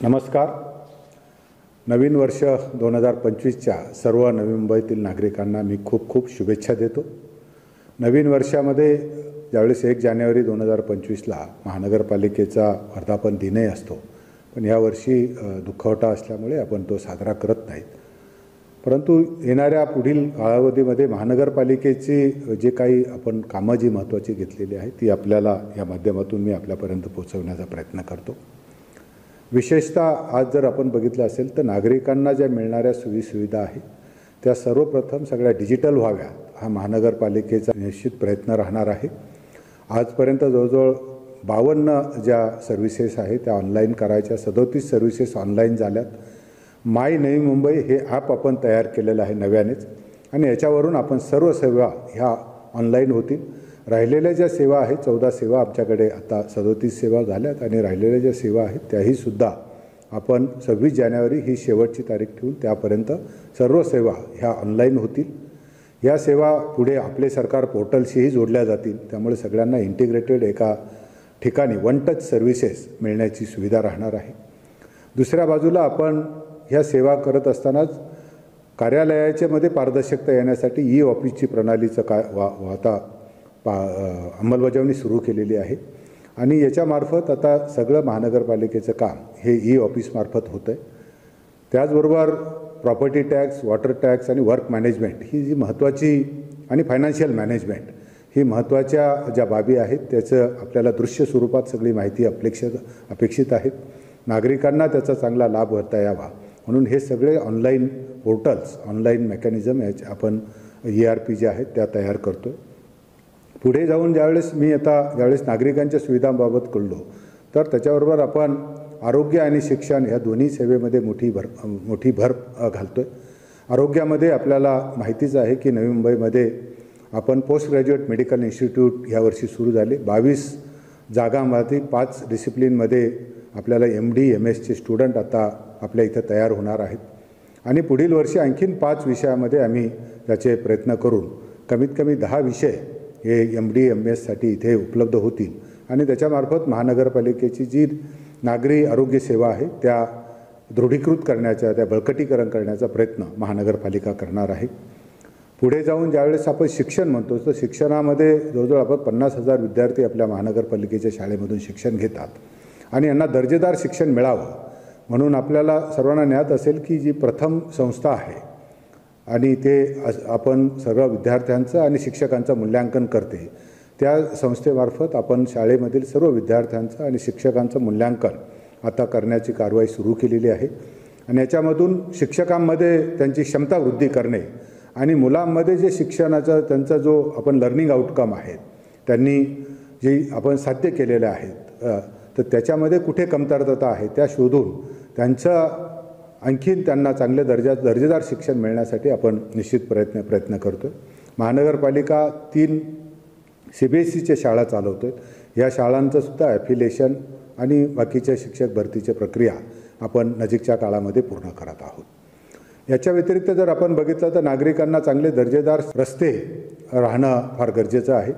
नमस्कार. नवीन वर्ष 2025च्या सर्व नवी मुंबईतील नागरिकांना मी खूप खूप शुभेच्छा देतो. नवीन वर्षामध्ये ज्यावेळेस 1 जानेवारी 2025ला महानगरपालिकेचा वर्धापन दिनही असतो, पण यावर्षी दुखवटा असल्यामुळे आपण तो साजरा करत नाहीत. परंतु येणाऱ्या पुढील कालावधीमध्ये महानगरपालिकेची जे काही आपण कामं जी महत्त्वाची घेतलेली आहे ती आपल्याला या माध्यमातून मी आपल्यापर्यंत पोहोचवण्याचा प्रयत्न करतो. विशेषतः आज जर आपण बघितलं असेल तर नागरिकांना ज्या मिळणाऱ्या सोयीसुविधा आहे त्या सर्वप्रथम सगळ्या डिजिटल व्हाव्यात हा महानगरपालिकेचा निश्चित प्रयत्न राहणार आहे. आजपर्यंत जवळजवळ 52 ज्या सर्व्हिसेस आहेत त्या ऑनलाईन करायच्या, 37 सर्व्हिसेस ऑनलाईन झाल्यात. माय नवी मुंबई हे ॲप आपण तयार केलेलं आहे नव्यानेच, आणि याच्यावरून आपण सर्व सेवा ह्या ऑनलाईन होतील. राहिलेल्या ज्या सेवा आहेत 14 सेवा आमच्याकडे आता 37 सेवा झाल्यात, आणि राहिलेल्या ज्या सेवा आहेत त्याहीसुद्धा आपण 26 जानेवारी ही शेवटची तारीख ठेवून त्यापर्यंत सर्व सेवा ह्या ऑनलाईन होतील. या सेवा पुढे आपले सरकार पोर्टलशीही जोडल्या जातील, त्यामुळे सगळ्यांना इंटिग्रेटेड एका ठिकाणी वन टच सर्व्हिसेस मिळण्याची सुविधा राहणार आहे. दुसऱ्या बाजूला आपण ह्या सेवा करत असतानाच कार्यालयाच्यामध्ये पारदर्शकता येण्यासाठी ई ऑफिसची प्रणालीचं आता अंमलबजावणी सुरू केलेली आहे, आणि याच्यामार्फत आता सगळं महानगरपालिकेचं काम हे ई ऑफिसमार्फत होतं आहे. त्याचबरोबर प्रॉपर्टी टॅक्स, वॉटर टॅक्स आणि वर्क मॅनेजमेंट ही जी महत्त्वाची, आणि फायनान्शियल मॅनेजमेंट ही महत्त्वाच्या ज्या बाबी आहेत त्याचं आपल्याला दृश्य स्वरूपात सगळी माहिती अपेक्षित आहेत. नागरिकांना त्याचा चांगला लाभ घेता यावा म्हणून हे सगळे ऑनलाईन पोर्टल्स, ऑनलाईन मेकॅनिझम याचे आपण ERP जे आहेत त्या तयार करतो. पुढे जाऊन ज्यावेळेस नागरिकांच्या सुविधांबाबत कळलो तर त्याच्याबरोबर आपण आरोग्य आणि शिक्षण ह्या दोन्ही सेवेमध्ये मोठी भर घालतो आहे. आरोग्यामध्ये आपल्याला माहितीच आहे की नवी मुंबईमध्ये आपण पोस्ट ग्रॅज्युएट मेडिकल इन्स्टिट्यूट यावर्षी सुरू झाले. 22 जागांमध्ये 5 डिसिप्लिनमध्ये आपल्याला MD MS स्टुडंट आता आपल्या इथं तयार होणार आहेत, आणि पुढील वर्षी आणखीन 5 विषयामध्ये आम्ही त्याचे प्रयत्न करून कमीत कमी 10 विषय हे MD MS इथे उपलब्ध होतील, आणि त्याच्यामार्फत महानगरपालिकेची जी नागरी आरोग्य सेवा आहे त्या दृढीकृत करण्याचा, त्या बळकटीकरण करण्याचा प्रयत्न महानगरपालिका करणार आहे. पुढे जाऊन ज्यावेळेस आपण शिक्षण म्हणतो तर शिक्षणामध्ये जवळजवळ आपण 50,000 विद्यार्थी आपल्या महानगरपालिकेच्या शाळेमधून शिक्षण घेतात, आणि यांना दर्जेदार शिक्षण मिळावं म्हणून आपल्याला सर्वांना ज्ञात असेल की जी प्रथम संस्था आहे आणि ते आपण सगळं विद्यार्थ्यांचं आणि शिक्षकांचं मूल्यांकन करते, त्या संस्थेमार्फत आपण शाळेमधील सर्व विद्यार्थ्यांचं आणि शिक्षकांचं मूल्यांकन आता करण्याची कारवाई सुरू केलेली आहे. आणि याच्यामधून शिक्षकांमध्ये त्यांची क्षमता वृद्धी करणे आणि मुलांमध्ये जे शिक्षणाचा त्यांचा जो आपण लर्निंग आउटकम आहेत त्यांनी जे आपण साध्य केलेले आहेत तर त्याच्यामध्ये कुठे कमतरता आहे त्या शोधून त्यांचं आणखीन त्यांना चांगल्या दर्जेदार शिक्षण मिळण्यासाठी आपण निश्चित प्रयत्न करतो. महानगरपालिका 3 CBSEच्या शाळा चालवतो. या शाळांचं सुद्धा ॲफिलिएशन आणि बाकीच्या शिक्षक भरतीची प्रक्रिया आपण नजीकच्या काळामध्ये पूर्ण करत आहोत. याच्या व्यतिरिक्त जर आपण बघितलं तर नागरिकांना चांगले दर्जेदार रस्ते राहणं फार गरजेचं आहे.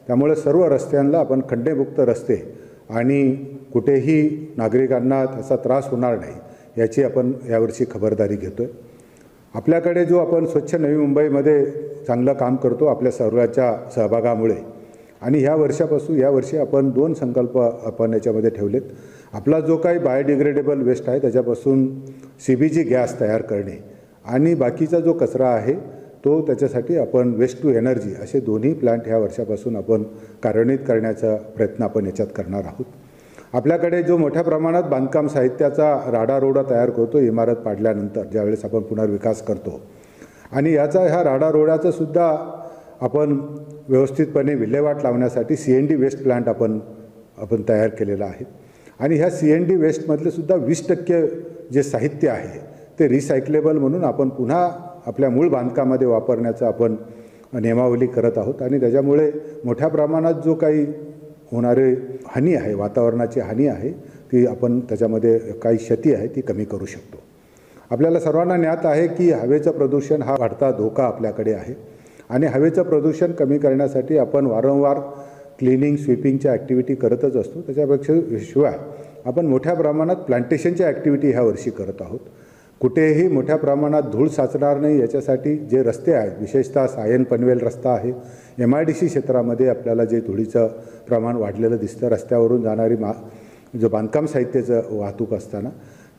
त्यामुळे सर्व रस्त्यांना आपण खड्डेमुक्त रस्ते आणि कुठेही नागरिकांना त्याचा त्रास होणार नाही याची आपण यावर्षी खबरदारी घेतो आहे. आपल्याकडे जो आपण स्वच्छ नवी मुंबईमध्ये चांगलं काम करतो आपल्या सर्वांच्या सहभागामुळे, आणि या वर्षी आपण 2 संकल्प आपण याच्यामध्ये ठेवलेत. आपला जो काही बायोडिग्रेडेबल वेस्ट आहे त्याच्यापासून CBG गॅस तयार करणे, आणि बाकीचा जो कचरा आहे तो त्याच्यासाठी आपण वेस्ट टू एनर्जी असे दोन्ही प्लांट ह्या वर्षापासून आपण कार्यान्वित करण्याचा प्रयत्न आपण याच्यात करणार आहोत. आपल्याकडे जो मोठ्या प्रमाणात बांधकाम साहित्याचा राडारोडा तयार करतो इमारत पाडल्यानंतर ज्यावेळेस आपण पुनर्विकास करतो, आणि ह्या राडारोड्याचं सुद्धा आपण व्यवस्थितपणे विल्हेवाट लावण्यासाठी CND वेस्ट प्लांट आपण तयार केलेला आहे. आणि ह्या CND वेस्टमधले सुद्धा 20% जे साहित्य आहे ते रिसायकलेबल म्हणून आपण पुन्हा आपल्या मूळ बांधकामामध्ये वापरण्याचं आपण नियमावली करत आहोत, आणि त्याच्यामुळे मोठ्या प्रमाणात जो काही होणारे हानी आहे, वातावरणाची हानी आहे ती आपण त्याच्यामध्ये काही क्षती आहे ती कमी करू शकतो. आपल्याला सर्वांना ज्ञात आहे की हवेचं प्रदूषण हा वाढता धोका आपल्याकडे आहे, आणि हवेचं प्रदूषण कमी करण्यासाठी आपण वारंवार क्लिनिंग स्वीपिंगच्या ॲक्टिव्हिटी करतच असतो. त्याच्यापेक्षा शिवाय आपण मोठ्या प्रमाणात प्लांटेशनच्या ॲक्टिव्हिटी ह्या वर्षी करत आहोत. कुठेही मोठ्या प्रमाणात धूळ साचणार नाही याच्यासाठी जे रस्ते आहेत, विशेषतः सायन पनवेल रस्ता आहे, MIDC क्षेत्रामध्ये आपल्याला जे धुळीचं प्रमाण वाढलेलं दिसतं, रस्त्यावरून जाणारी जो बांधकाम साहित्याचं वाहतूक असताना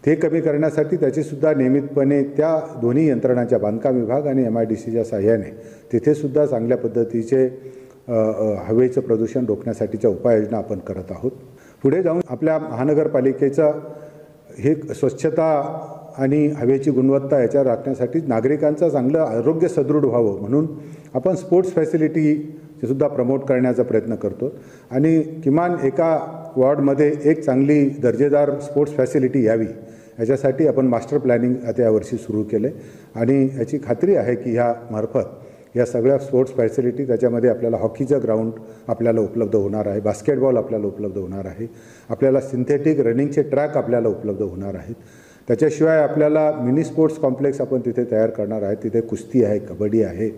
ते कमी करण्यासाठी त्याचीसुद्धा नियमितपणे त्या दोन्ही यंत्रणांच्या बांधकाम विभाग आणि MIDCच्या साहाय्याने तिथेसुद्धा चांगल्या पद्धतीचे हवेचं प्रदूषण रोखण्यासाठीच्या उपाययोजना आपण करत आहोत. पुढे जाऊन आपल्या महानगरपालिकेचं हे स्वच्छता आणि हवेची गुणवत्ता याच्यावर राखण्यासाठी नागरिकांचं चांगलं आरोग्य सदृढ व्हावं म्हणून आपण स्पोर्ट्स फॅसिलिटीसुद्धा प्रमोट करण्याचा प्रयत्न करतो आणि किमान एका वॉर्डमध्ये एक चांगली दर्जेदार स्पोर्ट्स फॅसिलिटी यावी याच्यासाठी आपण मास्टर प्लॅनिंग आता यावर्षी सुरू केलं आहे आणि याची खात्री आहे की ह्या मार्फत या सगळ्या स्पोर्ट्स फॅसिलिटी त्याच्यामध्ये आपल्याला हॉकीचं ग्राउंड आपल्याला उपलब्ध होणार आहे, बास्केटबॉल आपल्याला उपलब्ध होणार आहे, आपल्याला सिंथेटिक रनिंगचे ट्रॅक आपल्याला उपलब्ध होणार आहेत. त्याच्याशिवाय आपल्याला मिनी स्पोर्ट्स कॉम्प्लेक्स आपण तिथे तयार करणार आहे. तिथे कुस्ती आहे, कबड्डी आहे,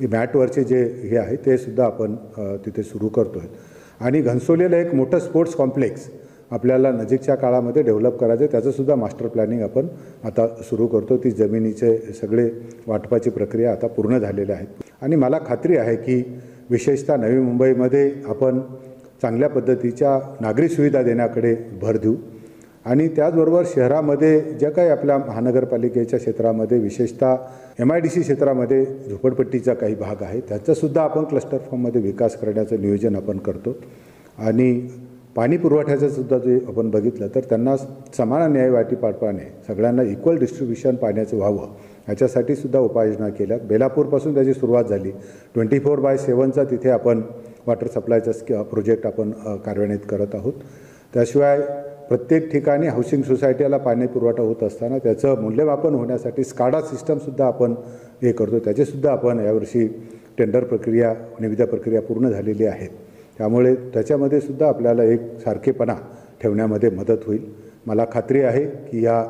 मॅटवरचे जे हे आहे ते सुद्धा आपण तिथे सुरू करतो आहे. आणि घनसोलीला एक मोठं स्पोर्ट्स कॉम्प्लेक्स आपल्याला नजीकच्या काळामध्ये डेव्हलप करायचं आहे. त्याचंसुद्धा मास्टर प्लॅनिंग आपण आता सुरू करतो. ती जमिनीचे सगळे वाटपाची प्रक्रिया आता पूर्ण झालेल्या आहेत आणि मला खात्री आहे की विशेषतः नवी मुंबईमध्ये आपण चांगल्या पद्धतीच्या नागरी सुविधा देण्याकडे भर देऊ आणि त्याचबरोबर शहरामध्ये ज्या काही आपल्या महानगरपालिकेच्या क्षेत्रामध्ये विशेषतः MIDC क्षेत्रामध्ये झोपडपट्टीचा काही भाग आहे त्याचासुद्धा आपण क्लस्टर फॉर्ममध्ये विकास करण्याचं नियोजन आपण करतो आणि पाणी पुरवठ्याचं सुद्धा जे आपण बघितलं तर त्यांना समान न्यायवाटीपाने सगळ्यांना इक्वल डिस्ट्रीब्युशन पाण्याचं व्हावं याच्यासाठी सुद्धा उपाययोजना केल्या. बेलापूरपासून त्याची सुरुवात झाली. 24/7चा तिथे आपण वॉटर सप्लायचा प्रोजेक्ट आपण कार्यान्वित करत आहोत. त्याशिवाय प्रत्येक ठिकाणी हाऊसिंग सोसायटीला पाणी पुरवठा होत असताना त्याचं मूल्यमापन होण्यासाठी स्काडा सिस्टमसुद्धा आपण हे करतो. त्याचेसुद्धा आपण यावर्षी टेंडर प्रक्रिया, निविदा प्रक्रिया पूर्ण झालेली आहेत. त्यामुळे त्याच्यामध्ये सुद्धा आपल्याला एक सारखेपणा ठेवण्यामध्ये मदत होईल. मला खात्री आहे की या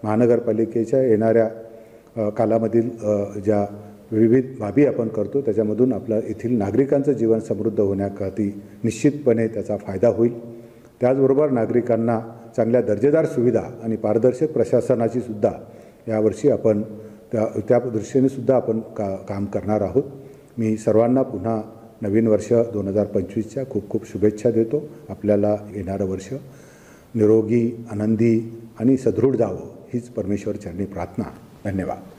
महानगरपालिकेच्या येणाऱ्या कालामधील ज्या विविध बाबी आपण करतो त्याच्यामधून आपलं येथील नागरिकांचं जीवन समृद्ध होण्याकरता निश्चितपणे त्याचा फायदा होईल. त्याचबरोबर नागरिकांना चांगल्या दर्जेदार सुविधा आणि पारदर्शक प्रशासनाची सुद्धा यावर्षी आपण त्या दृष्टीनेसुद्धा आपण काम करणार आहोत. मी सर्वांना पुन्हा नवीन वर्ष 2025च्या खूप खूप शुभेच्छा देतो. आपल्याला येणारं वर्ष निरोगी, आनंदी आणि सदृढ जावं हीच परमेश्वर चरणी प्रार्थना. धन्यवाद.